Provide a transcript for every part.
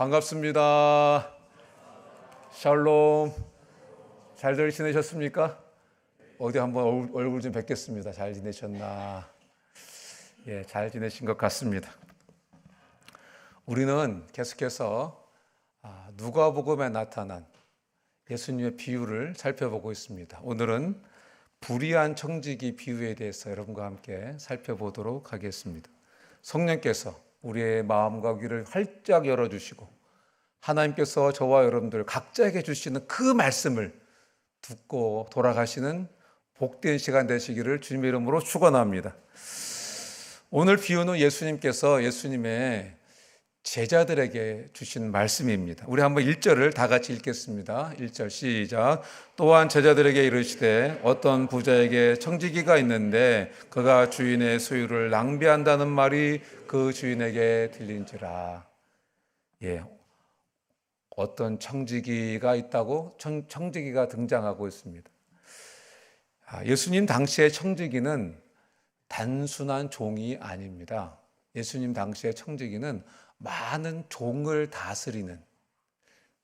반갑습니다. 샬롬. 잘들 지내셨습니까? 어디 한번 얼굴 좀 뵙겠습니다. 잘 지내셨나? 예, 잘 지내신 것 같습니다. 우리는 계속해서 누가복음에 나타난 예수님의 비유를 살펴보고 있습니다. 오늘은 불의한 청지기 비유에 대해서 여러분과 함께 살펴보도록 하겠습니다. 성령께서 우리의 마음과 귀를 활짝 열어주시고 하나님께서 저와 여러분들 각자에게 주시는 그 말씀을 듣고 돌아가시는 복된 시간 되시기를 주님의 이름으로 축원합니다. 오늘 비유는 예수님께서 예수님의 제자들에게 주신 말씀입니다. 우리 한번 1절을 다 같이 읽겠습니다. 1절 시작. 또한 제자들에게 이르시되 어떤 부자에게 청지기가 있는데 그가 주인의 소유를 낭비한다는 말이 그 주인에게 들린지라. 예, 어떤 청지기가 있다고 청지기가 등장하고 있습니다. 예수님 당시의 청지기는 단순한 종이 아닙니다. 예수님 당시의 청지기는 많은 종을 다스리는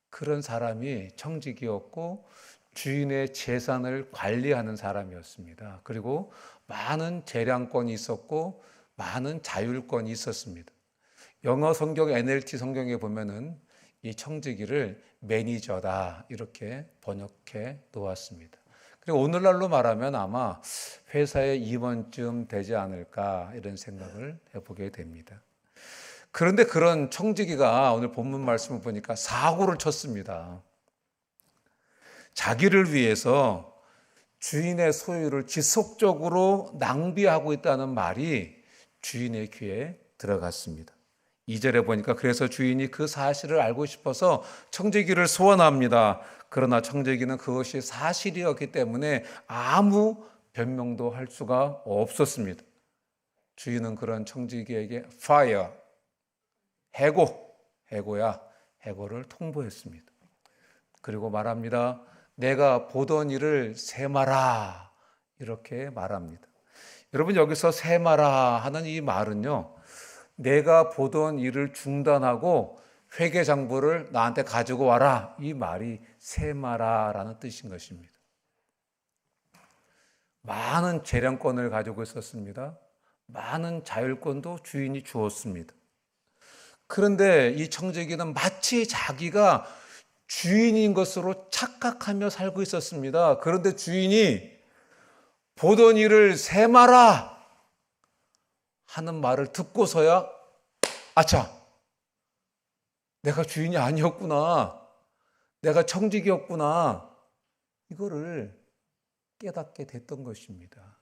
그런 사람이 청지기였고 주인의 재산을 관리하는 사람이었습니다. 그리고 많은 재량권이 있었고 많은 자율권이 있었습니다. 영어 성경 NLT 성경에 보면은 이 청지기를 매니저다 이렇게 번역해 놓았습니다. 그리고 오늘날로 말하면 아마 회사의 임원쯤 되지 않을까 이런 생각을 해보게 됩니다. 그런데 그런 청지기가 오늘 본문 말씀을 보니까 사고를 쳤습니다. 자기를 위해서 주인의 소유를 지속적으로 낭비하고 있다는 말이 주인의 귀에 들어갔습니다. 2절에 보니까 그래서 주인이 그 사실을 알고 싶어서 청지기를 소환합니다. 그러나 청지기는 그것이 사실이었기 때문에 아무 변명도 할 수가 없었습니다. 주인은 그런 청지기에게 fire, 해고를 통보했습니다. 그리고 말합니다. 내가 보던 일을 세마라 이렇게 말합니다. 여러분 여기서 세마라 하는 이 말은요. 내가 보던 일을 중단하고 회계장부를 나한테 가지고 와라 이 말이 세마라라는 뜻인 것입니다. 많은 재량권을 가지고 있었습니다. 많은 자율권도 주인이 주었습니다. 그런데 이 청지기는 마치 자기가 주인인 것으로 착각하며 살고 있었습니다. 그런데 주인이 보던 일을 세마라 하는 말을 듣고서야 아차, 내가 주인이 아니었구나, 내가 청지기였구나 이거를 깨닫게 됐던 것입니다.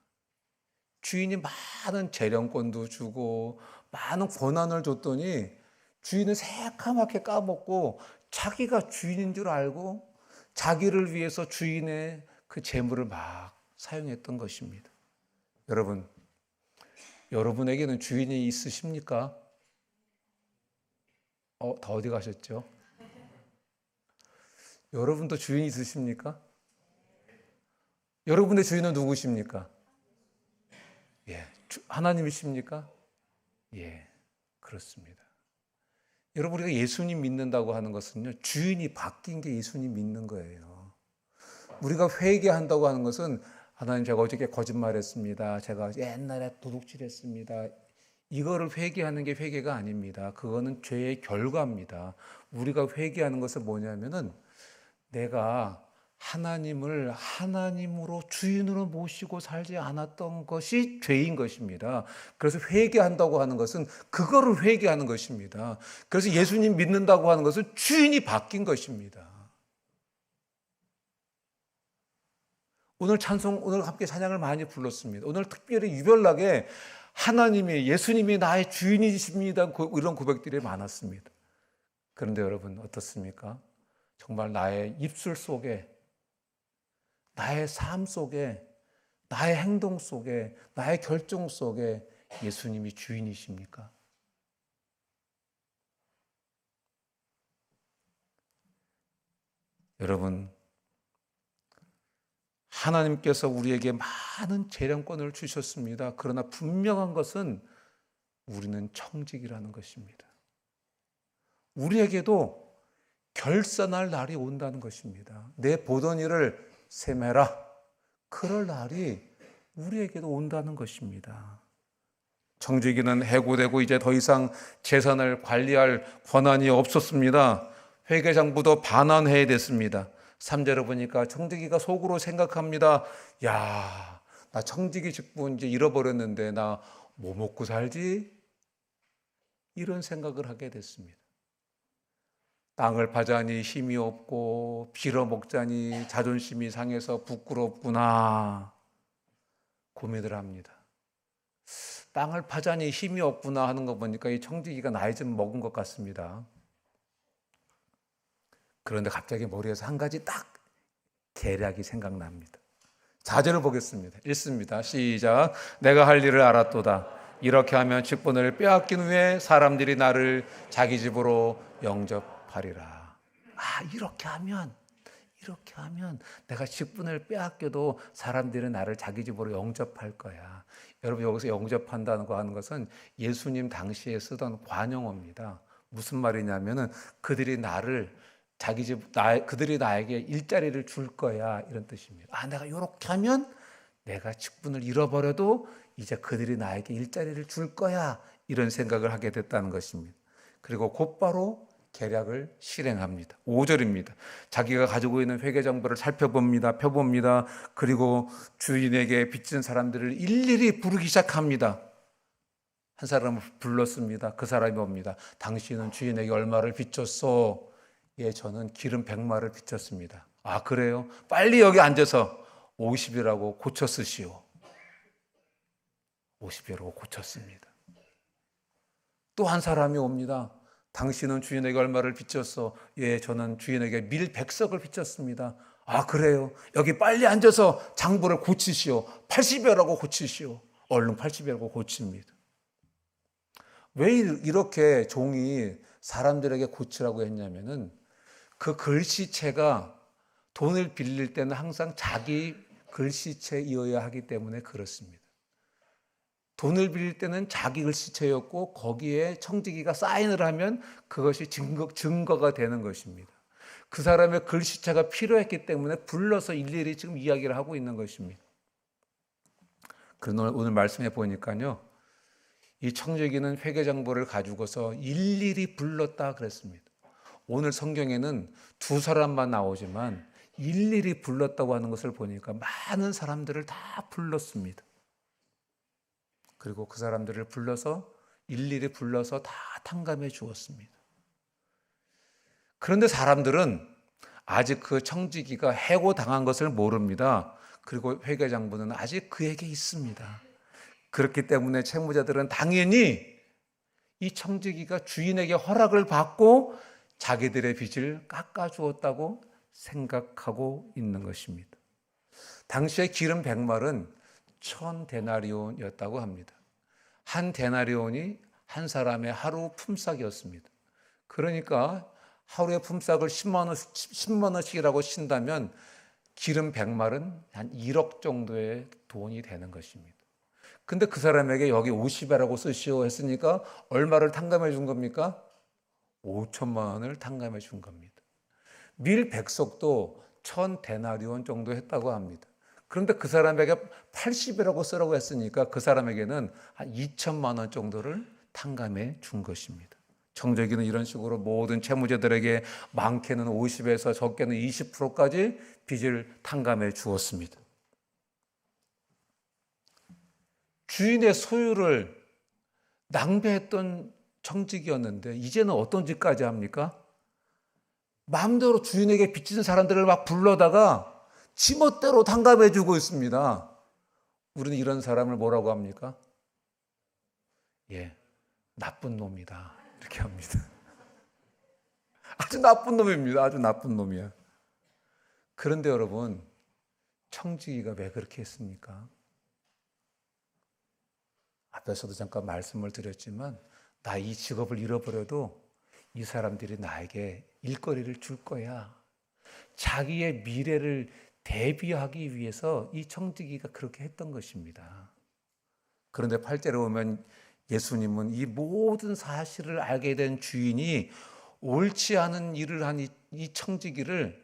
주인이 많은 재량권도 주고 많은 권한을 줬더니 주인은 새까맣게 까먹고 자기가 주인인 줄 알고 자기를 위해서 주인의 그 재물을 막 사용했던 것입니다. 여러분, 여러분에게는 주인이 있으십니까? 다 어디 가셨죠? 여러분도 주인이 있으십니까? 여러분의 주인은 누구십니까? 예, 하나님이십니까? 예, 그렇습니다. 여러분 우리가 예수님 믿는다고 하는 것은요. 주인이 바뀐 게 예수님 믿는 거예요. 우리가 회개한다고 하는 것은 하나님 제가 어저께 거짓말했습니다. 제가 옛날에 도둑질했습니다. 이거를 회개하는 게 회개가 아닙니다. 그거는 죄의 결과입니다. 우리가 회개하는 것은 뭐냐면은 내가 하나님을 하나님으로 주인으로 모시고 살지 않았던 것이 죄인 것입니다. 그래서 회개한다고 하는 것은 그거를 회개하는 것입니다. 그래서 예수님 믿는다고 하는 것은 주인이 바뀐 것입니다. 오늘 함께 찬양을 많이 불렀습니다. 오늘 특별히 유별나게 하나님이, 예수님이 나의 주인이십니다. 이런 고백들이 많았습니다. 그런데 여러분 어떻습니까? 정말 나의 입술 속에, 나의 삶 속에, 나의 행동 속에, 나의 결정 속에 예수님이 주인이십니까? 여러분, 하나님께서 우리에게 많은 재량권을 주셨습니다. 그러나 분명한 것은 우리는 청지기라는 것입니다. 우리에게도 결산할 날이 온다는 것입니다. 내 보던 일을 세매라. 그럴 날이 우리에게도 온다는 것입니다. 청지기는 해고되고 이제 더 이상 재산을 관리할 권한이 없었습니다. 회계장부도 반환해야 됐습니다. 3절에 보니까 청지기가 속으로 생각합니다. 야, 나 청지기 직분 이제 잃어버렸는데 나 뭐 먹고 살지? 이런 생각을 하게 됐습니다. 땅을 파자니 힘이 없고 빌어먹자니 자존심이 상해서 부끄럽구나 고민을 합니다. 땅을 파자니 힘이 없구나 하는 거 보니까 이 청지기가 나이 좀 먹은 것 같습니다. 그런데 갑자기 머리에서 한 가지 딱 계략이 생각납니다. 자제를 보겠습니다. 읽습니다. 시작. 내가 할 일을 알았도다. 이렇게 하면 직분을 빼앗긴 후에 사람들이 나를 자기 집으로 영접하리라. 이렇게 하면 내가 직분을 빼앗겨도 사람들은 나를 자기 집으로 영접할 거야. 여러분, 여기서 영접한다는 거 하는 것은 예수님 당시에 쓰던 관용어입니다. 무슨 말이냐면은 그들이 나에게 일자리를 줄 거야, 이런 뜻입니다. 내가 이렇게 하면 내가 직분을 잃어버려도 이제 그들이 나에게 일자리를 줄 거야, 이런 생각을 하게 됐다는 것입니다. 그리고 곧바로 계략을 실행합니다. 5절입니다. 자기가 가지고 있는 회계정보를 펴봅니다. 그리고 주인에게 빚진 사람들을 일일이 부르기 시작합니다. 한 사람을 불렀습니다. 그 사람이 옵니다. 당신은 주인에게 얼마를 빚졌소? 예, 저는 기름 100마를 빚졌습니다. 그래요? 빨리 여기 앉아서 50이라고 고쳐 쓰시오. 50이라고 고쳤습니다. 또 한 사람이 옵니다. 당신은 주인에게 얼마를 빚졌어? 예, 저는 주인에게 밀 100석을 빚졌습니다. 그래요? 여기 빨리 앉아서 장부를 고치시오. 80여라고 고치시오. 얼른 80여라고 고칩니다. 왜 이렇게 종이 사람들에게 고치라고 했냐면은 그 글씨체가 돈을 빌릴 때는 항상 자기 글씨체이어야 하기 때문에 그렇습니다. 돈을 빌릴 때는 자기 글씨체였고 거기에 청지기가 사인을 하면 그것이 증거가 되는 것입니다. 그 사람의 글씨체가 필요했기 때문에 불러서 일일이 지금 이야기를 하고 있는 것입니다. 그런데 오늘 말씀해 보니까요, 이 청지기는 회계장부를 가지고서 일일이 불렀다 그랬습니다. 오늘 성경에는 두 사람만 나오지만 일일이 불렀다고 하는 것을 보니까 많은 사람들을 다 불렀습니다. 그리고 그 사람들을 일일이 불러서 다 탕감해 주었습니다. 그런데 사람들은 아직 그 청지기가 해고당한 것을 모릅니다. 그리고 회계장부는 아직 그에게 있습니다. 그렇기 때문에 채무자들은 당연히 이 청지기가 주인에게 허락을 받고 자기들의 빚을 깎아주었다고 생각하고 있는 것입니다. 당시에 기름 100말은 1000데나리온이었다고 합니다. 한 데나리온이 한 사람의 하루 품삯이었습니다. 그러니까 하루에 품삯을 10만 원씩이라고 친다면 기름 100말은 한 1억 정도의 돈이 되는 것입니다. 근데 그 사람에게 여기 50배라고 쓰시오 했으니까 얼마를 탕감해 준 겁니까? 5천만 원을 탕감해 준 겁니다. 밀 100석도 1000데나리온 정도 했다고 합니다. 그런데 그 사람에게 80이라고 쓰라고 했으니까 그 사람에게는 한 2천만 원 정도를 탕감해 준 것입니다. 청지기는 이런 식으로 모든 채무자들에게 많게는 50에서 적게는 20%까지 빚을 탕감해 주었습니다. 주인의 소유를 낭비했던 청지기였는데 이제는 어떤 짓까지 합니까? 마음대로 주인에게 빚진 사람들을 막 불러다가 지멋대로 탕감해 주고 있습니다. 우리는 이런 사람을 뭐라고 합니까? 나쁜 놈이다, 이렇게 합니다. 아주 나쁜 놈입니다. 아주 나쁜 놈이야. 그런데 여러분, 청지기가 왜 그렇게 했습니까? 앞에서도 잠깐 말씀을 드렸지만 나 이 직업을 잃어버려도 이 사람들이 나에게 일거리를 줄 거야. 자기의 미래를 대비하기 위해서 이 청지기가 그렇게 했던 것입니다. 그런데 8절에 보면 예수님은 이 모든 사실을 알게 된 주인이 옳지 않은 일을 한 이 청지기를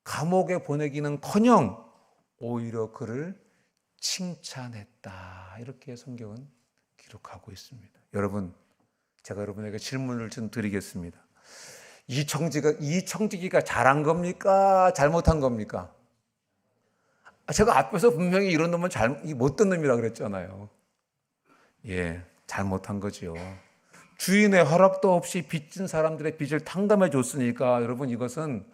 감옥에 보내기는커녕 오히려 그를 칭찬했다. 이렇게 성경은 기록하고 있습니다. 여러분, 제가 여러분에게 질문을 좀 드리겠습니다. 이 청지기가 잘한 겁니까? 잘못한 겁니까? 제가 앞에서 분명히 이런 놈은 못된 놈이라 그랬잖아요. 예, 잘못한 거지요. 주인의 허락도 없이 빚진 사람들의 빚을 탕감해 줬으니까 여러분 이것은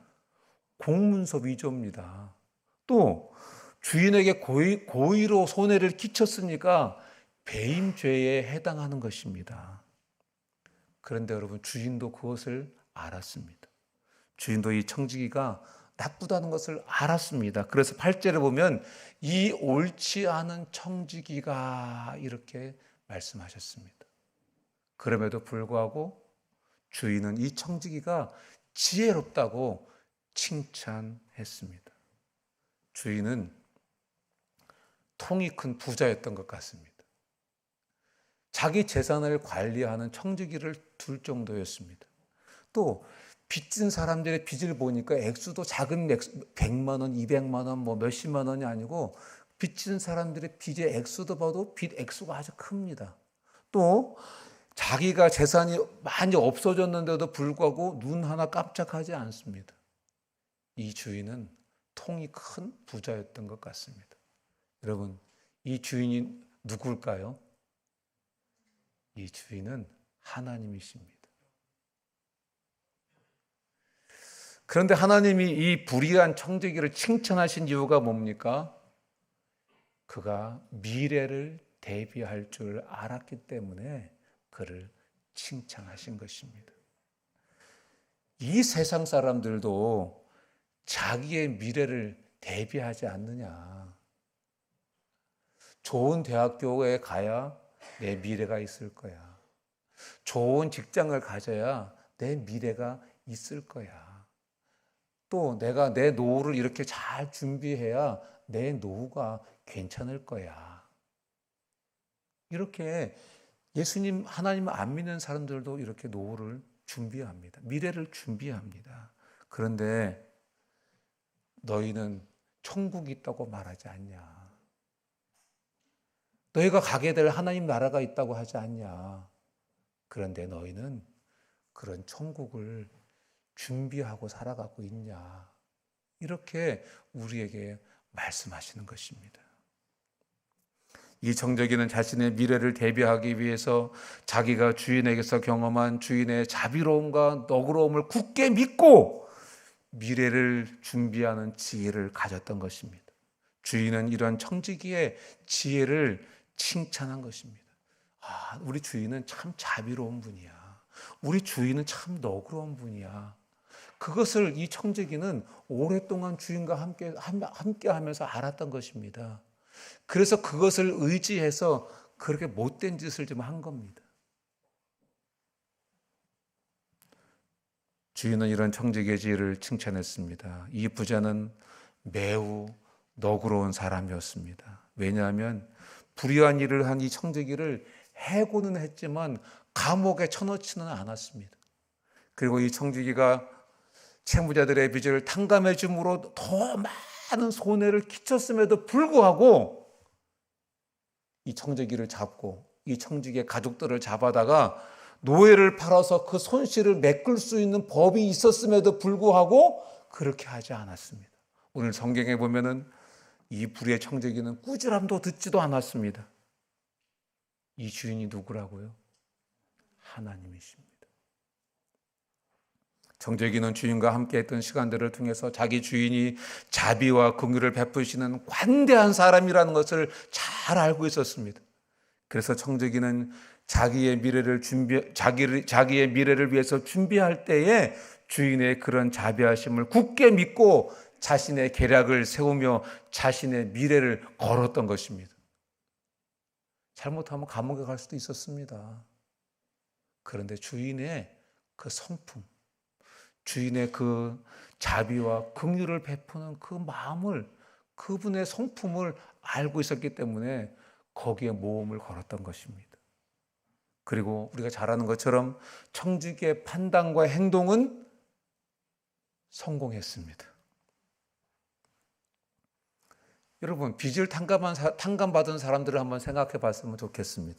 공문서 위조입니다. 또 주인에게 고의로 손해를 끼쳤으니까 배임죄에 해당하는 것입니다. 그런데 여러분 주인도 그것을 알았습니다. 주인도 이 청지기가 나쁘다는 것을 알았습니다. 그래서 8절에 보면 이 옳지 않은 청지기가 이렇게 말씀하셨습니다. 그럼에도 불구하고 주인은 이 청지기가 지혜롭다고 칭찬했습니다. 주인은 통이 큰 부자였던 것 같습니다. 자기 재산을 관리하는 청지기를 둘 정도였습니다. 또 빚진 사람들의 빚을 보니까 액수도 작은 액수, 100만 원, 200만 원, 뭐 몇십만 원이 아니고 빚진 사람들의 빚의 액수도 봐도 빚 액수가 아주 큽니다. 또 자기가 재산이 많이 없어졌는데도 불구하고 눈 하나 깜짝하지 않습니다. 이 주인은 통이 큰 부자였던 것 같습니다. 여러분, 이 주인이 누굴까요? 이 주인은 하나님이십니다. 그런데 하나님이 이 불의한 청지기를 칭찬하신 이유가 뭡니까? 그가 미래를 대비할 줄 알았기 때문에 그를 칭찬하신 것입니다. 이 세상 사람들도 자기의 미래를 대비하지 않느냐. 좋은 대학교에 가야 내 미래가 있을 거야. 좋은 직장을 가져야 내 미래가 있을 거야. 또 내가 내 노후를 이렇게 잘 준비해야 내 노후가 괜찮을 거야. 이렇게 예수님, 하나님을 안 믿는 사람들도 이렇게 노후를 준비합니다. 미래를 준비합니다. 그런데 너희는 천국이 있다고 말하지 않냐? 너희가 가게 될 하나님 나라가 있다고 하지 않냐? 그런데 너희는 그런 천국을 준비하고 살아가고 있냐? 이렇게 우리에게 말씀하시는 것입니다. 이 청지기는 자신의 미래를 대비하기 위해서 자기가 주인에게서 경험한 주인의 자비로움과 너그러움을 굳게 믿고 미래를 준비하는 지혜를 가졌던 것입니다. 주인은 이런 청지기의 지혜를 칭찬한 것입니다. 아, 우리 주인은 참 자비로운 분이야. 우리 주인은 참 너그러운 분이야. 그것을 이 청지기는 오랫동안 주인과 함께 하면서 알았던 것입니다. 그래서 그것을 의지해서 그렇게 못된 짓을 좀 한 겁니다. 주인은 이런 청지기의 지혜를 칭찬했습니다. 이 부자는 매우 너그러운 사람이었습니다. 왜냐하면 불의한 일을 한 이 청지기를 해고는 했지만 감옥에 쳐넣지는 않았습니다. 그리고 이 청지기가 채무자들의 빚을 탕감해 줌으로 더 많은 손해를 끼쳤음에도 불구하고 이 청지기를 잡고 이 청지기의 가족들을 잡아다가 노예를 팔아서 그 손실을 메꿀 수 있는 법이 있었음에도 불구하고 그렇게 하지 않았습니다. 오늘 성경에 보면은 이 불의의 청지기는 꾸지람도 듣지도 않았습니다. 이 주인이 누구라고요? 하나님이십니다. 청지기는 주인과 함께했던 시간들을 통해서 자기 주인이 자비와 긍휼을 베푸시는 관대한 사람이라는 것을 잘 알고 있었습니다. 그래서 청지기는 자기의 미래를 위해서 준비할 때에 주인의 그런 자비하심을 굳게 믿고 자신의 계략을 세우며 자신의 미래를 걸었던 것입니다. 잘못하면 감옥에 갈 수도 있었습니다. 그런데 주인의 그 성품, 주인의 그 자비와 긍휼을 베푸는 그 마음을, 그분의 성품을 알고 있었기 때문에 거기에 모험을 걸었던 것입니다. 그리고 우리가 잘 아는 것처럼 청지기의 판단과 행동은 성공했습니다. 여러분, 빚을 탕감받은 사람들을 한번 생각해 봤으면 좋겠습니다.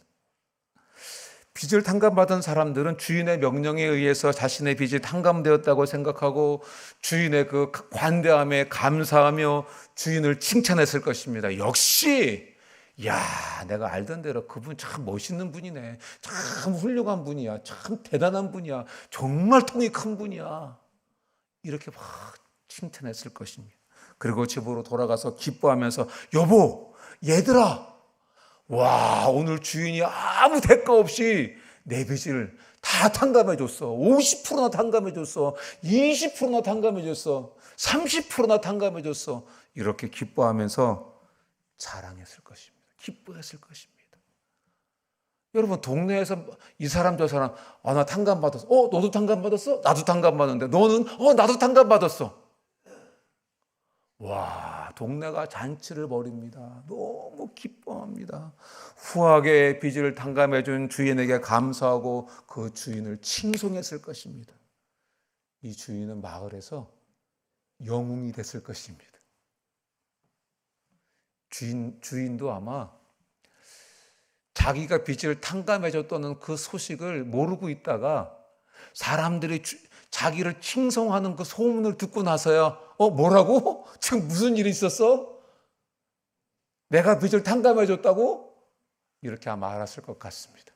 빚을 탕감받은 사람들은 주인의 명령에 의해서 자신의 빚이 탕감되었다고 생각하고 주인의 그 관대함에 감사하며 주인을 칭찬했을 것입니다. 역시 야, 내가 알던 대로 그분 참 멋있는 분이네. 참 훌륭한 분이야. 참 대단한 분이야. 정말 통이 큰 분이야. 이렇게 막 칭찬했을 것입니다. 그리고 집으로 돌아가서 기뻐하면서 여보, 얘들아, 와, 오늘 주인이 아무 대가 없이 내 빚을 다 탕감해 줬어. 50%나 탕감해 줬어. 20%나 탕감해 줬어. 30%나 탕감해 줬어. 이렇게 기뻐하면서 자랑했을 것입니다. 기뻐했을 것입니다. 여러분, 동네에서 이 사람 저 사람, 나 탕감 받았어. 너도 탕감 받았어? 나도 탕감 받았는데 너는 나도 탕감 받았어. 와, 동네가 잔치를 벌입니다. 너무 기뻐합니다. 후하게 빚을 탕감해 준 주인에게 감사하고 그 주인을 칭송했을 것입니다. 이 주인은 마을에서 영웅이 됐을 것입니다. 주인도 아마 자기가 빚을 탕감해 줬다는 그 소식을 모르고 있다가 사람들이 자기를 칭송하는 그 소문을 듣고 나서야 뭐라고? 지금 무슨 일이 있었어? 내가 빚을 탕감해 줬다고? 이렇게 아마 알았을 것 같습니다.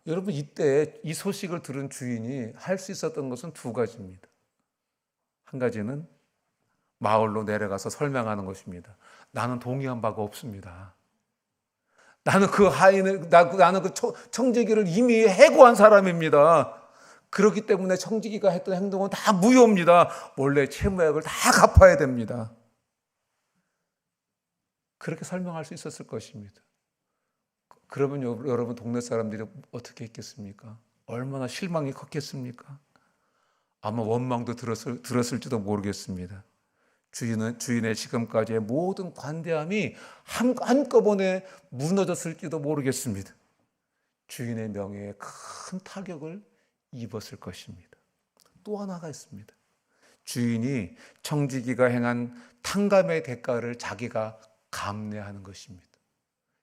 여러분, 이때 이 소식을 들은 주인이 할 수 있었던 것은 두 가지입니다. 한 가지는 마을로 내려가서 설명하는 것입니다. 나는 동의한 바가 없습니다. 나는 그 청지기를 이미 해고한 사람입니다. 그렇기 때문에 청지기가 했던 행동은 다 무효입니다. 원래 채무액을 다 갚아야 됩니다. 그렇게 설명할 수 있었을 것입니다. 그러면 여러분 동네 사람들이 어떻게 했겠습니까? 얼마나 실망이 컸겠습니까? 아마 원망도 들었을지도 모르겠습니다. 주인의 지금까지의 모든 관대함이 한꺼번에 무너졌을지도 모르겠습니다. 주인의 명예에 큰 타격을 입었을 것입니다. 또 하나가 있습니다. 주인이 청지기가 행한 탕감의 대가를 자기가 감내하는 것입니다.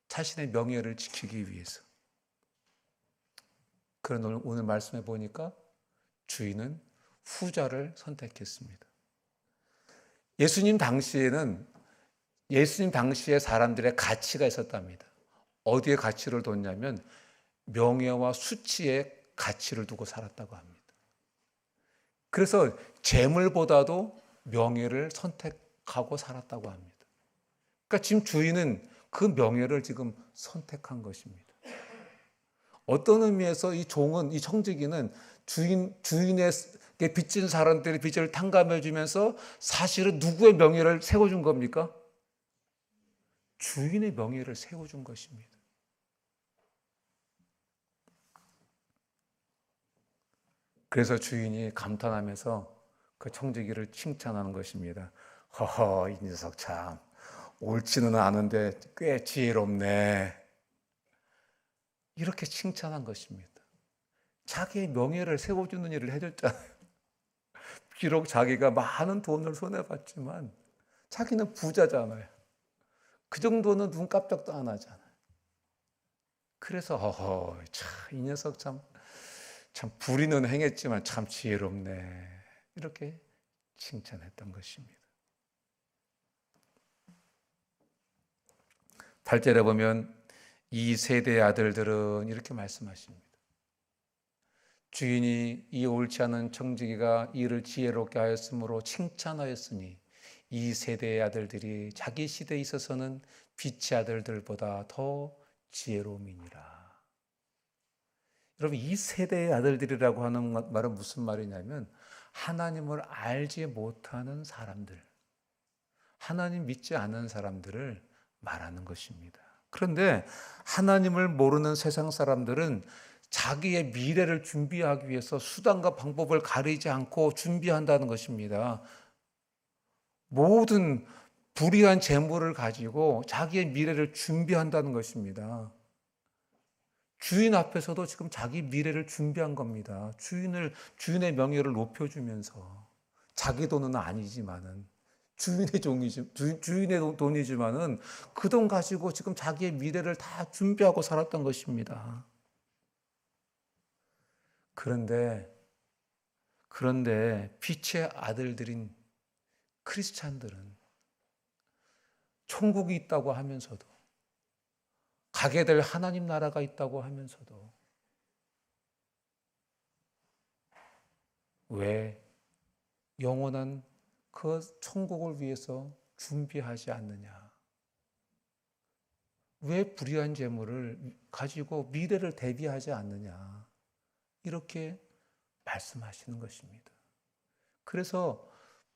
자신의 명예를 지키기 위해서. 그런 오늘 말씀해 보니까 주인은 후자를 선택했습니다. 예수님 당시에 사람들의 가치가 있었답니다. 어디에 가치를 뒀냐면 명예와 수치에 가치를 두고 살았다고 합니다. 그래서 재물보다도 명예를 선택하고 살았다고 합니다. 그러니까 지금 주인은 그 명예를 지금 선택한 것입니다. 어떤 의미에서 이 청지기는 주인에게 빚진 사람들의 빚을 탕감해 주면서 사실은 누구의 명예를 세워준 겁니까? 주인의 명예를 세워준 것입니다. 그래서 주인이 감탄하면서 그 청지기를 칭찬하는 것입니다. 허허, 이 녀석 참 옳지는 않은데 꽤 지혜롭네. 이렇게 칭찬한 것입니다. 자기의 명예를 세워주는 일을 해줬잖아요. 비록 자기가 많은 돈을 손해봤지만 자기는 부자잖아요. 그 정도는 눈 깜짝도 안 하잖아요. 그래서 허허, 참 이 녀석 참 불의는 행했지만 참 지혜롭네. 이렇게 칭찬했던 것입니다. 8절에 보면 이 세대의 아들들은 이렇게 말씀하십니다. 주인이 이 옳지 않은 청지기가 이를 지혜롭게 하였으므로 칭찬하였으니 이 세대의 아들들이 자기 시대에 있어서는 빛의 아들들보다 더 지혜로움이니라. 여러분, 이 세대의 아들들이라고 하는 말은 무슨 말이냐면 하나님을 알지 못하는 사람들, 하나님 믿지 않는 사람들을 말하는 것입니다. 그런데 하나님을 모르는 세상 사람들은 자기의 미래를 준비하기 위해서 수단과 방법을 가리지 않고 준비한다는 것입니다. 모든 불의한 재물을 가지고 자기의 미래를 준비한다는 것입니다. 주인 앞에서도 지금 자기 미래를 준비한 겁니다. 주인의 명예를 높여주면서 자기 돈은 아니지만은 주인의 돈이지만은 그 돈 가지고 지금 자기의 미래를 다 준비하고 살았던 것입니다. 그런데 빛의 아들들인 크리스찬들은 천국이 있다고 하면서도, 가게 될 하나님 나라가 있다고 하면서도 왜 영원한 그 천국을 위해서 준비하지 않느냐? 왜 불의한 재물을 가지고 미래를 대비하지 않느냐? 이렇게 말씀하시는 것입니다. 그래서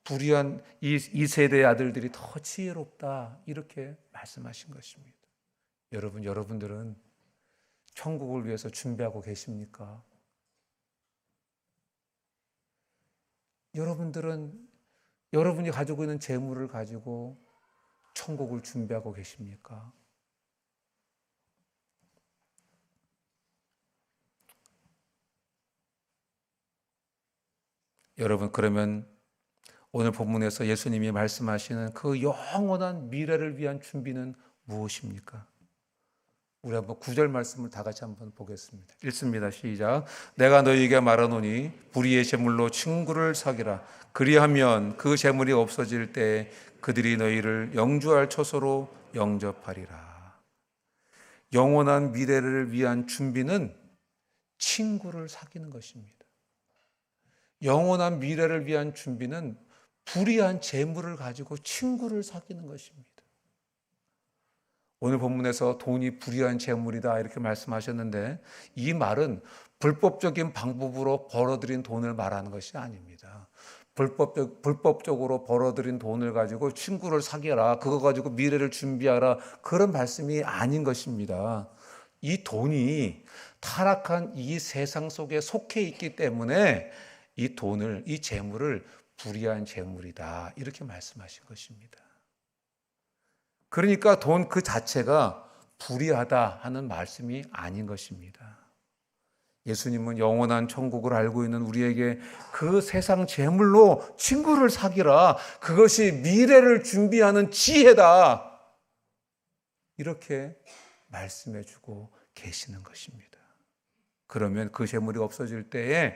불의한 이 세대의 아들들이 더 지혜롭다, 이렇게 말씀하신 것입니다. 여러분들은 천국을 위해서 준비하고 계십니까? 여러분이 가지고 있는 재물을 가지고 천국을 준비하고 계십니까? 여러분, 그러면 오늘 본문에서 예수님이 말씀하시는 그 영원한 미래를 위한 준비는 무엇입니까? 우리 한번 9절 말씀을 다 같이 한번 보겠습니다. 읽습니다. 시작. 내가 너희에게 말하노니 불의의 제물로 친구를 사귀라. 그리하면 그 제물이 없어질 때 그들이 너희를 영주할 처소로 영접하리라. 영원한 미래를 위한 준비는 친구를 사귀는 것입니다. 영원한 미래를 위한 준비는 불의한 재물을 가지고 친구를 사귀는 것입니다. 오늘 본문에서 돈이 불의한 재물이다 이렇게 말씀하셨는데, 이 말은 불법적인 방법으로 벌어들인 돈을 말하는 것이 아닙니다. 불법적으로 벌어들인 돈을 가지고 친구를 사귀라, 그거 가지고 미래를 준비하라, 그런 말씀이 아닌 것입니다. 이 돈이 타락한 이 세상 속에 속해 있기 때문에 이 재물을 불의한 재물이다, 이렇게 말씀하신 것입니다. 그러니까 돈 그 자체가 불의하다 하는 말씀이 아닌 것입니다. 예수님은 영원한 천국을 알고 있는 우리에게 그 세상 재물로 친구를 사귀라, 그것이 미래를 준비하는 지혜다, 이렇게 말씀해 주고 계시는 것입니다. 그러면 그 재물이 없어질 때에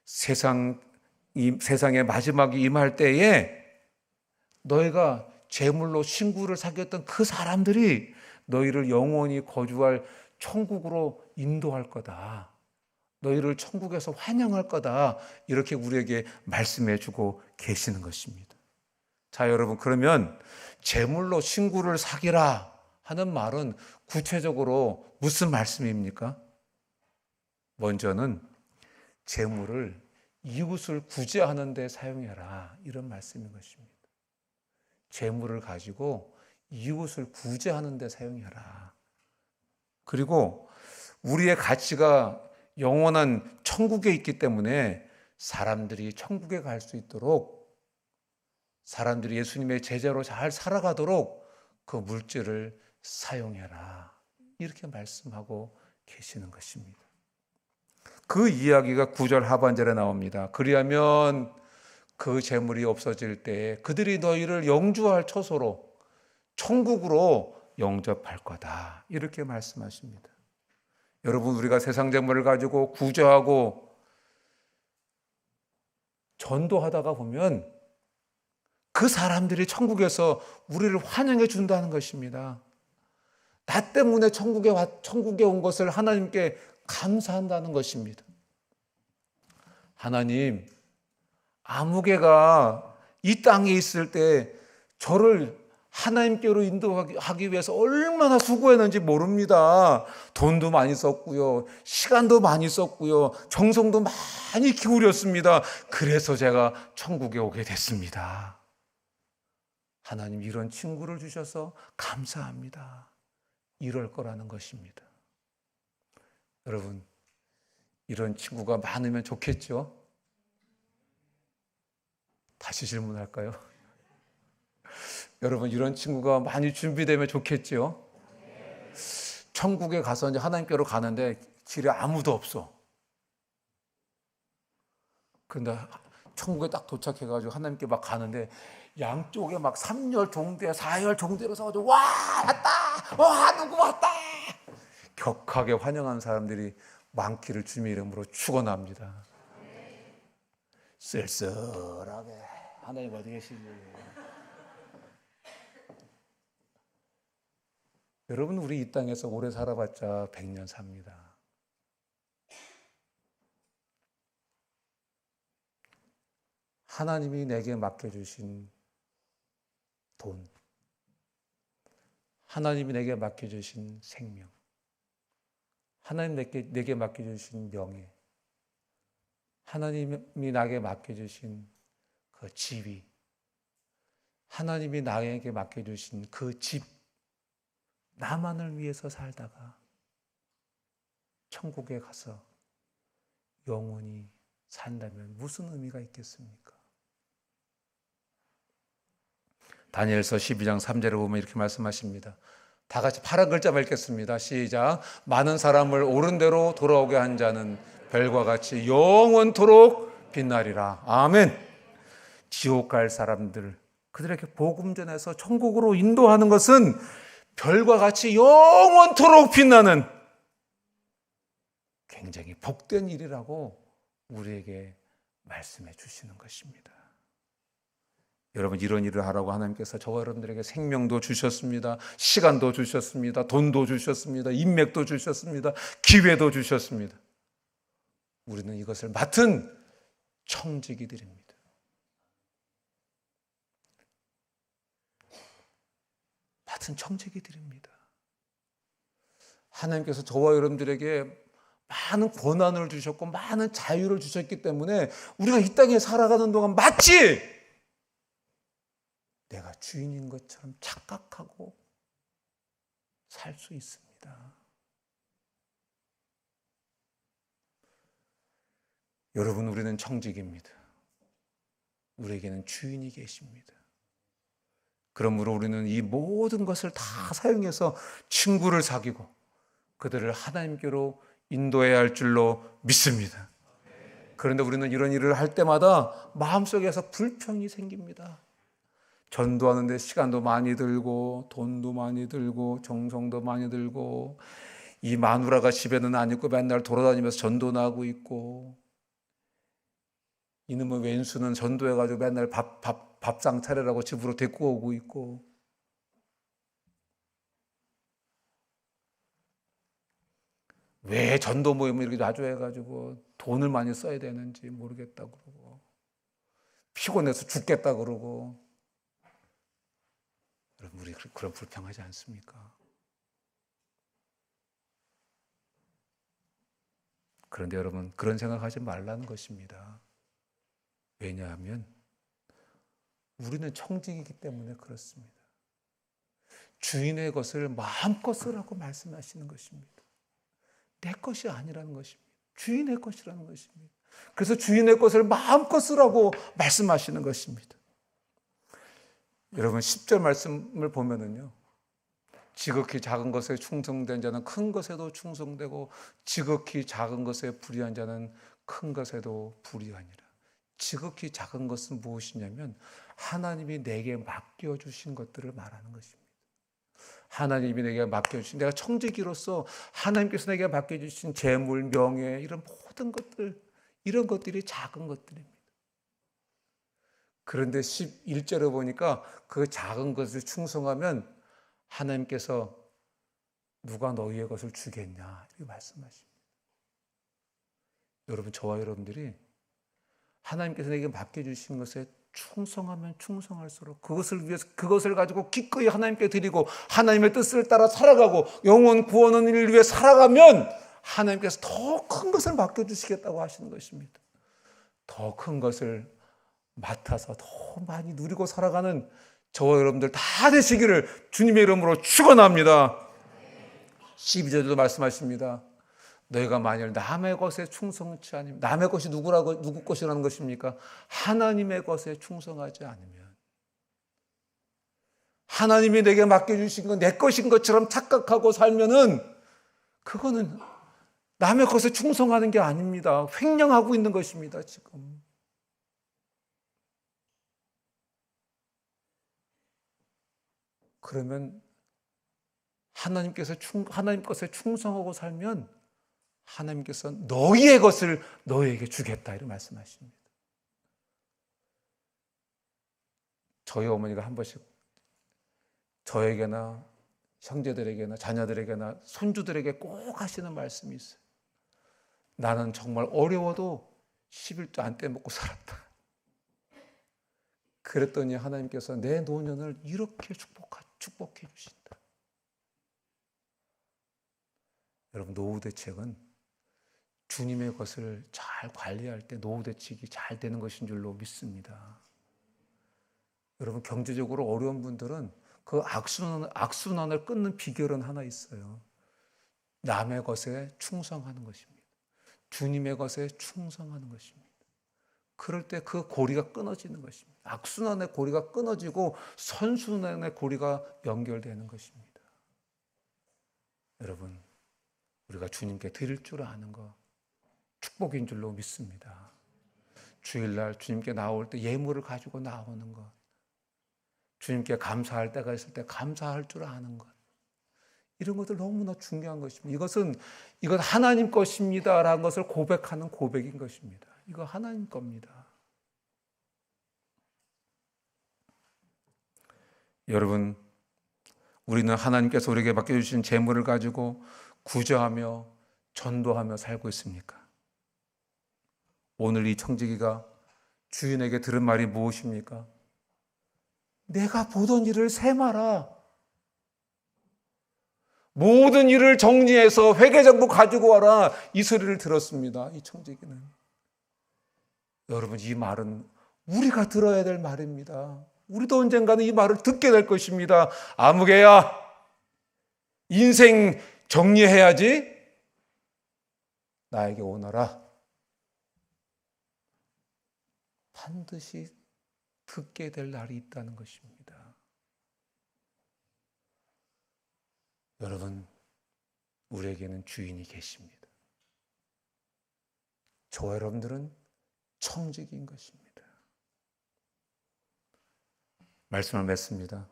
세상의 마지막이 임할 때에 너희가 재물로 친구를 사귀었던 그 사람들이 너희를 영원히 거주할 천국으로 인도할 거다, 너희를 천국에서 환영할 거다, 이렇게 우리에게 말씀해 주고 계시는 것입니다. 자, 여러분, 그러면 재물로 친구를 사귀라 하는 말은 구체적으로 무슨 말씀입니까? 먼저는 재물을 이웃을 구제하는 데 사용해라, 이런 말씀인 것입니다. 재물을 가지고 이웃을 구제하는 데 사용해라. 그리고 우리의 가치가 영원한 천국에 있기 때문에 사람들이 천국에 갈 수 있도록, 사람들이 예수님의 제자로 잘 살아가도록 그 물질을 사용해라, 이렇게 말씀하고 계시는 것입니다. 그 이야기가 9절 하반절에 나옵니다. 그리하면 그 재물이 없어질 때 그들이 너희를 영주할 처소로, 천국으로 영접할 거다, 이렇게 말씀하십니다. 여러분, 우리가 세상 재물을 가지고 구제하고 전도하다가 보면 그 사람들이 천국에서 우리를 환영해 준다는 것입니다. 나 때문에 천국에 온 것을 하나님께 감사한다는 것입니다. 하나님, 아무개가 이 땅에 있을 때 저를 하나님께로 인도하기 위해서 얼마나 수고했는지 모릅니다. 돈도 많이 썼고요, 시간도 많이 썼고요, 정성도 많이 기울였습니다. 그래서 제가 천국에 오게 됐습니다. 하나님, 이런 친구를 주셔서 감사합니다, 이럴 거라는 것입니다. 여러분, 이런 친구가 많으면 좋겠죠? 다시 질문할까요? 여러분, 이런 친구가 많이 준비되면 좋겠죠? 천국에 가서 이제 하나님께로 가는데 길에 아무도 없어. 근데 천국에 딱 도착해가지고 하나님께 막 가는데 양쪽에 막 3열 종대, 4열 종대로 서가지고 와 왔다, 와 누구 왔다. 격하게 환영하는 사람들이 많기를 주님의 이름으로 축원합니다. 쓸쓸하게 하나님 어디 계시니? 여러분 우리 이 땅에서 오래 살아봤자 100년 삽니다. 하나님이 내게 맡겨주신 돈, 하나님이 내게 맡겨주신 생명, 하나님 내게 맡겨주신 명예, 하나님이 나에게 맡겨주신 그 지위, 하나님이 나에게 맡겨주신 그 집, 나만을 위해서 살다가 천국에 가서 영원히 산다면 무슨 의미가 있겠습니까? 다니엘서 12장 3절에 보면 이렇게 말씀하십니다. 다 같이 파란 글자만 읽겠습니다. 시작. 많은 사람을 옳은 대로 돌아오게 한 자는 별과 같이 영원토록 빛나리라. 아멘. 지옥 갈 사람들, 그들에게 복음 전해서 천국으로 인도하는 것은 별과 같이 영원토록 빛나는 굉장히 복된 일이라고 우리에게 말씀해 주시는 것입니다. 여러분 이런 일을 하라고 하나님께서 저와 여러분들에게 생명도 주셨습니다. 시간도 주셨습니다. 돈도 주셨습니다. 인맥도 주셨습니다. 기회도 주셨습니다. 우리는 이것을 맡은 청지기들입니다. 맡은 청지기들입니다. 하나님께서 저와 여러분들에게 많은 권한을 주셨고 많은 자유를 주셨기 때문에 우리가 이 땅에 살아가는 동안 마치 내가 주인인 것처럼 착각하고 살 수 있습니다. 여러분 우리는 청직입니다. 우리에게는 주인이 계십니다. 그러므로 우리는 이 모든 것을 다 사용해서 친구를 사귀고 그들을 하나님께로 인도해야 할 줄로 믿습니다. 그런데 우리는 이런 일을 할 때마다 마음속에서 불평이 생깁니다. 전도하는데 시간도 많이 들고 돈도 많이 들고 정성도 많이 들고 이 마누라가 집에는 안 있고 맨날 돌아다니면서 전도나 하고 있고 이놈의 왼수는 전도해가지고 맨날 밥상 차리라고 집으로 데리고 오고 있고 왜 전도 모임을 이렇게 자주 해가지고 돈을 많이 써야 되는지 모르겠다 그러고 피곤해서 죽겠다 그러고 여러분 우리 그런 불평하지 않습니까? 그런데 여러분 그런 생각하지 말라는 것입니다. 왜냐하면 우리는 청직이기 때문에 그렇습니다. 주인의 것을 마음껏 쓰라고 말씀하시는 것입니다. 내 것이 아니라는 것입니다. 주인의 것이라는 것입니다. 그래서 주인의 것을 마음껏 쓰라고 말씀하시는 것입니다. 여러분 10절 말씀을 보면은요. 지극히 작은 것에 충성된 자는 큰 것에도 충성되고 지극히 작은 것에 불의한 자는 큰 것에도 불의하니라. 지극히 작은 것은 무엇이냐면 하나님이 내게 맡겨주신 것들을 말하는 것입니다. 하나님이 내게 맡겨주신, 내가 청지기로서 하나님께서 내게 맡겨주신 재물, 명예 이런 모든 것들, 이런 것들이 작은 것들입니다. 그런데 11절에 보니까 그 작은 것을 충성하면 하나님께서 누가 너희의 것을 주겠냐 이렇게 말씀하십니다. 여러분 저와 여러분들이 하나님께서 내게 맡겨주신 것에 충성하면 충성할수록 그것을 위해서 그것을 가지고 기꺼이 하나님께 드리고 하나님의 뜻을 따라 살아가고 영혼 구원하는 일을 위해 살아가면 하나님께서 더 큰 것을 맡겨주시겠다고 하시는 것입니다. 더 큰 것을 맡아서 더 많이 누리고 살아가는 저와 여러분들 다 되시기를 주님의 이름으로 축원합니다. 12절도 말씀하십니다. 너희가 만일 남의 것에 충성치 않으면, 남의 것이 누구 것이라는 것입니까? 하나님의 것에 충성하지 않으면, 하나님이 내게 맡겨주신 건 내 것인 것처럼 착각하고 살면은 그거는 남의 것에 충성하는 게 아닙니다. 횡령하고 있는 것입니다, 지금. 그러면 하나님 것에 충성하고 살면 하나님께서 너희의 것을 너희에게 주겠다 이렇게 말씀하십니다. 저희 어머니가 한 번씩 저에게나 형제들에게나 자녀들에게나 손주들에게 꼭 하시는 말씀이 있어요. 나는 정말 어려워도 11조 안 떼먹고 살았다. 그랬더니 하나님께서 내 노년을 이렇게 축복해 주신다. 여러분, 노후 대책은 주님의 것을 잘 관리할 때 노후 대책이 잘 되는 것인 줄로 믿습니다. 여러분, 경제적으로 어려운 분들은 그 악순환을 끊는 비결은 하나 있어요. 남의 것에 충성하는 것입니다. 주님의 것에 충성하는 것입니다. 그럴 때 그 고리가 끊어지는 것입니다. 악순환의 고리가 끊어지고 선순환의 고리가 연결되는 것입니다. 여러분, 우리가 주님께 드릴 줄 아는 것 축복인 줄로 믿습니다. 주일날 주님께 나올 때 예물을 가지고 나오는 것, 주님께 감사할 때가 있을 때 감사할 줄 아는 것, 이런 것들 너무나 중요한 것입니다. 이건 하나님 것입니다라는 것을 고백하는 고백인 것입니다. 이거 하나님 겁니다. 여러분, 우리는 하나님께서 우리에게 맡겨주신 재물을 가지고 구제하며 전도하며 살고 있습니까? 오늘 이 청지기가 주인에게 들은 말이 무엇입니까? 내가 보던 일을 세마라. 모든 일을 정리해서 회계장부 가지고 와라. 이 소리를 들었습니다. 이 청지기는. 여러분, 이 말은 우리가 들어야 될 말입니다. 우리도 언젠가는 이 말을 듣게 될 것입니다. 아무개야, 인생 정리해야지. 나에게 오너라. 반드시 듣게 될 날이 있다는 것입니다. 여러분, 우리에게는 주인이 계십니다. 저와 여러분들은 청지기인 것입니다. 말씀을 맺습니다.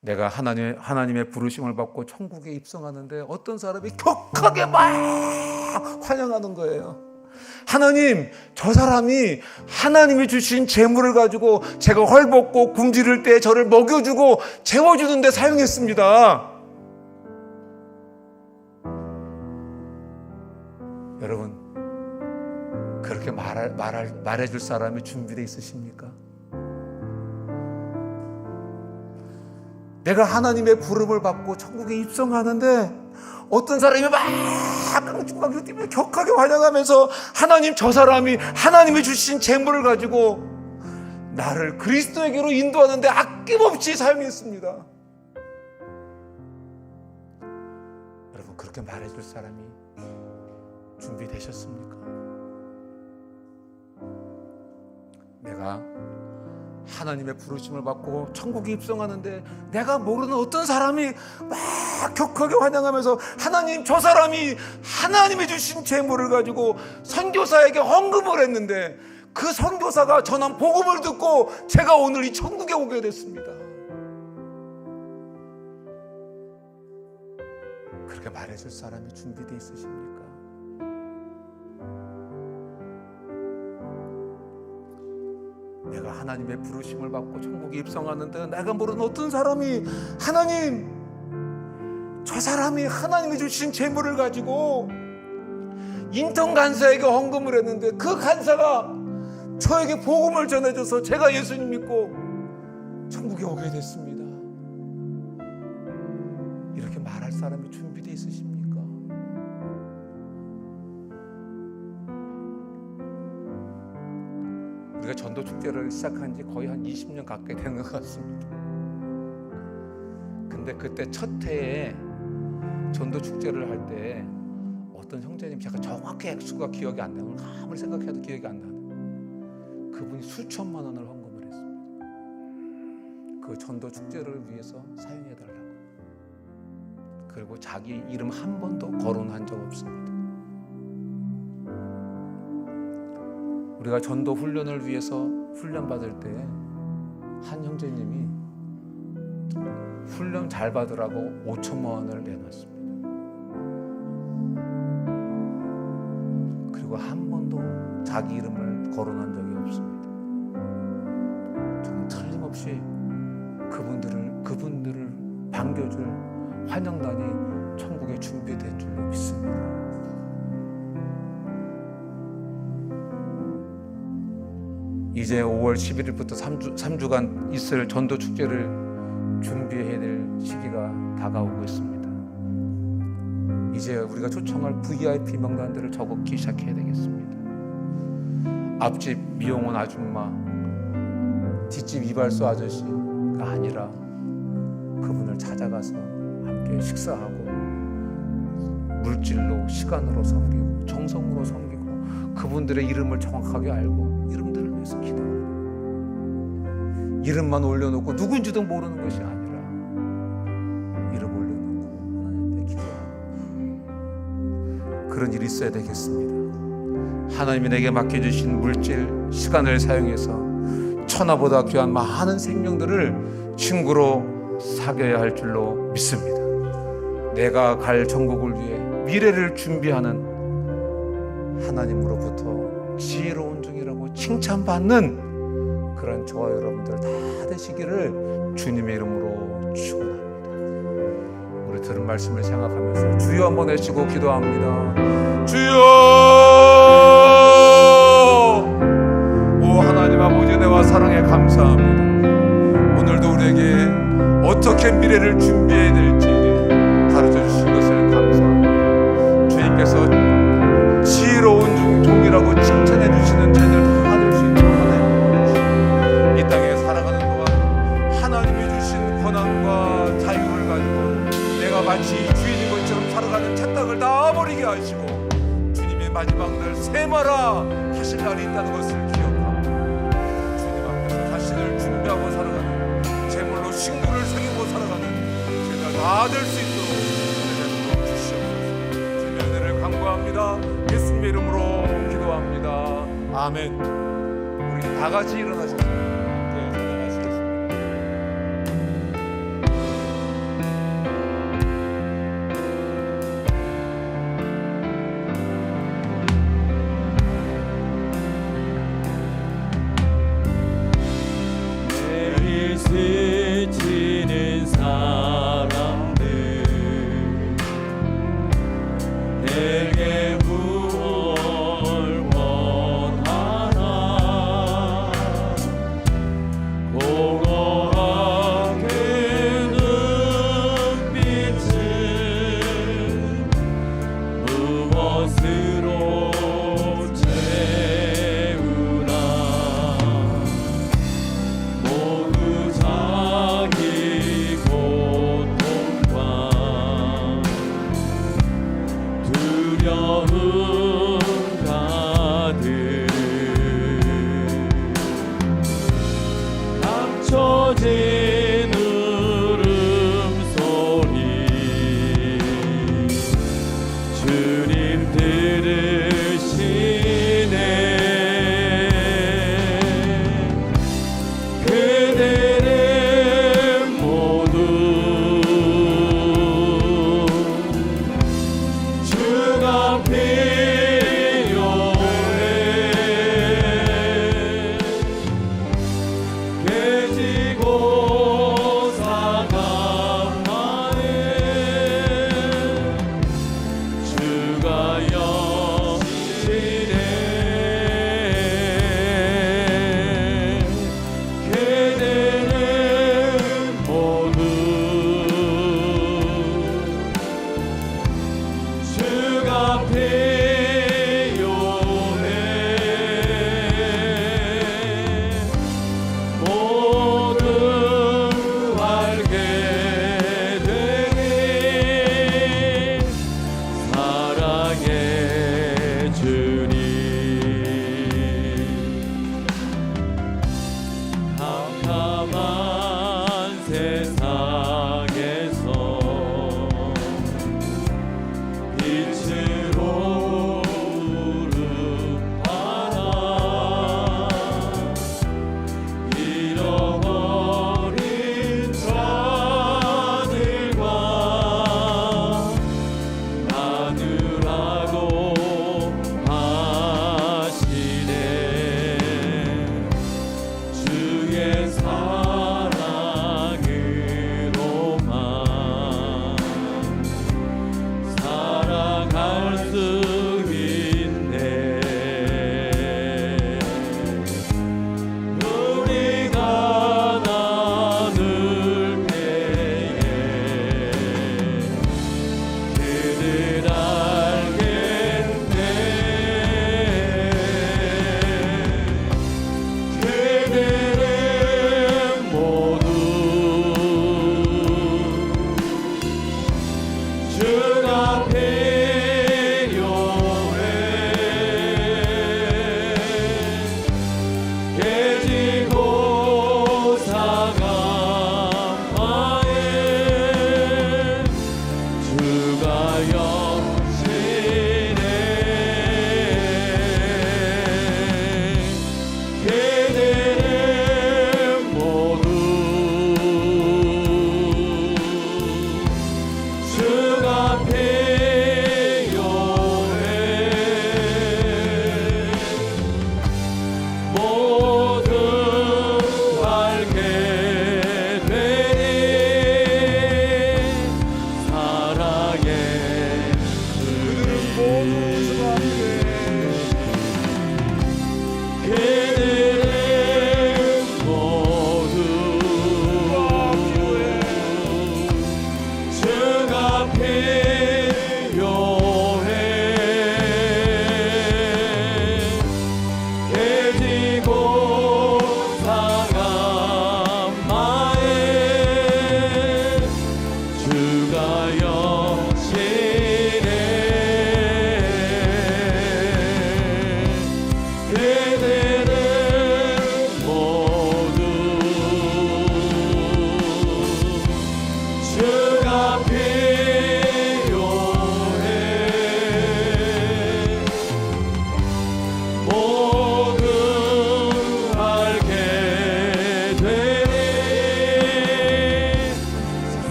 내가 하나님의 부르심을 받고 천국에 입성하는데 어떤 사람이 격하게 막 환영하는 거예요. 하나님, 저 사람이 하나님이 주신 재물을 가지고 제가 헐벗고 굶주릴 때 저를 먹여주고 재워주는 데 사용했습니다. 여러분, 그렇게 말해줄 사람이 준비되어 있으십니까? 내가 하나님의 부름을 받고 천국에 입성하는데 어떤 사람이 막 깡충깡충 뛰며 격하게 환영하면서 하나님, 저 사람이 하나님이 주신 재물을 가지고 나를 그리스도에게로 인도하는데 아낌없이 사용했습니다. 여러분, 그렇게 말해줄 사람이 준비되셨습니까? 내가 하나님의 부르심을 받고 천국에 입성하는데 내가 모르는 어떤 사람이 막 격하게 환영하면서 하나님, 저 사람이 하나님이 주신 재물을 가지고 선교사에게 헌금을 했는데 그 선교사가 전한 복음을 듣고 제가 오늘 이 천국에 오게 됐습니다. 그렇게 말해줄 사람이 준비되어 있으십니까? 내가 하나님의 부르심을 받고 천국에 입성하는데 내가 모르는 어떤 사람이 하나님, 저 사람이 하나님이 주신 재물을 가지고 인턴 간사에게 헌금을 했는데 그 간사가 저에게 복음을 전해줘서 제가 예수님 믿고 천국에 오게 됐습니다. 이렇게 말할 사람이 준비되어 있으십니까? 우리가 전도 축제를 시작한 지 거의 한 20년 가까이 되는 것 같습니다. 근데 그때 첫 해에 전도 축제를 할 때 어떤 형제님, 제가 정확히 액수가 기억이 안 나요. 아무리 생각해도 기억이 안 나요. 그분이 수천만 원을 헌금을 했습니다. 그 전도 축제를 위해서 사용해달라고. 그리고 자기 이름 한 번도 거론한 적 없습니다. 우리가 전도 훈련을 위해서 훈련 받을 때 한 형제님이 훈련 잘 받으라고 5천만 원을 내놨습니다. 그리고 한 번도 자기 이름을 거론한 적이 없습니다. 저는 틀림없이 그분들을 반겨줄 환영단이 천국에 준비된 줄로 믿습니다. 이제 5월 11일부터 3주간 있을 전도 축제를 준비해야 될 시기가 다가오고 있습니다. 이제 우리가 초청할 VIP 명단들을 적기 시작해야 되겠습니다. 앞집 미용원 아줌마, 뒷집 이발소 아저씨가 아니라 그분을 찾아가서 함께 식사하고 물질로, 시간으로 섬기고 정성으로 섬기고 그분들의 이름을 정확하게 알고 이름들을 위해서 기도하고 이름만 올려놓고 누군지도 모르는 것이 아니라 이름 올려놓고 하나님께 기도하고 그런 일이 있어야 되겠습니다. 하나님이 내게 맡겨주신 물질, 시간을 사용해서 천하보다 귀한 많은 생명들을 친구로 사귀어야 할 줄로 믿습니다. 내가 갈 전국을 위해 미래를 준비하는 하나님으로부터 지혜로운 종이라고 칭찬받는 그런 저와 여러분들 다 되시기를 주님의 이름으로 축원합니다. 우리 들은 말씀을 생각하면서 주여 한번 외치고 기도합니다. 주여! 오 하나님 아버지, 은혜와 사랑에 감사합니다. 오늘도 우리에게 어떻게 미래를 준비해야 될지 가르쳐 주신 것을 감사합니다. 주님께서 지혜로운 종이라고 칭찬해 주시는 저희들 다 될 수 있도록 하나님 이 땅에 살아가는 동안 하나님이 주신 권한과 자유를 가지고 내가 마치 주인인 것처럼 살아가는 제 땅을 다 버리게 하시고 주님의 마지막 날 세마라 하실 날이 있다는 것을 기억하고 주님 앞에서 자신을 준비하고 살아가는 제물로 식물을 새기고 살아가는 저희들 다 될 수 있도록 은혜를 주시옵소서. 주님의 은혜를 간구합니다. 예수님의 이름으로 기도합니다. 아멘. 우리 다 같이 일어나셔서 함께 찬양하시겠습니다. 매일 스치는 사람들 내게 구원 원하나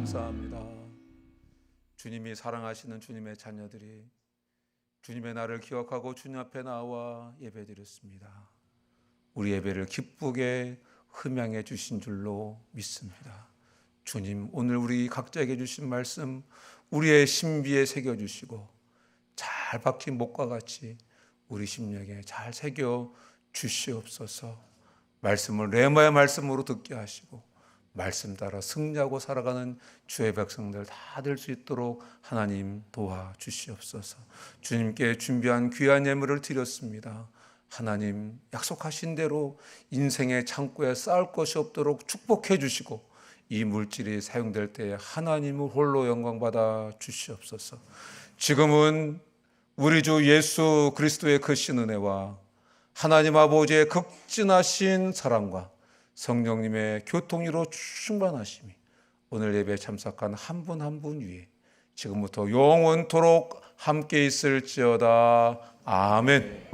감사합니다. 주님이 사랑하시는 주님의 자녀들이 주님의 날을 기억하고 주님 앞에 나와 예배드렸습니다. 우리 예배를 기쁘게 흠양해 주신 줄로 믿습니다. 주님, 오늘 우리 각자에게 주신 말씀 우리의 신비에 새겨주시고 잘 박힌 목과 같이 우리 심령에 잘 새겨 주시옵소서. 말씀을 레마의 말씀으로 듣게 하시고 말씀 따라 승리하고 살아가는 주의 백성들 다 될 수 있도록 하나님 도와주시옵소서. 주님께 준비한 귀한 예물을 드렸습니다. 하나님 약속하신 대로 인생의 창고에 쌓을 것이 없도록 축복해 주시고 이 물질이 사용될 때에 하나님을 홀로 영광받아 주시옵소서. 지금은 우리 주 예수 그리스도의 크신 은혜와 하나님 아버지의 극진하신 사랑과 성령님의 교통으로 충만하심이 오늘 예배에 참석한 한 분 한 분 위에 지금부터 영원토록 함께 있을지어다. 아멘.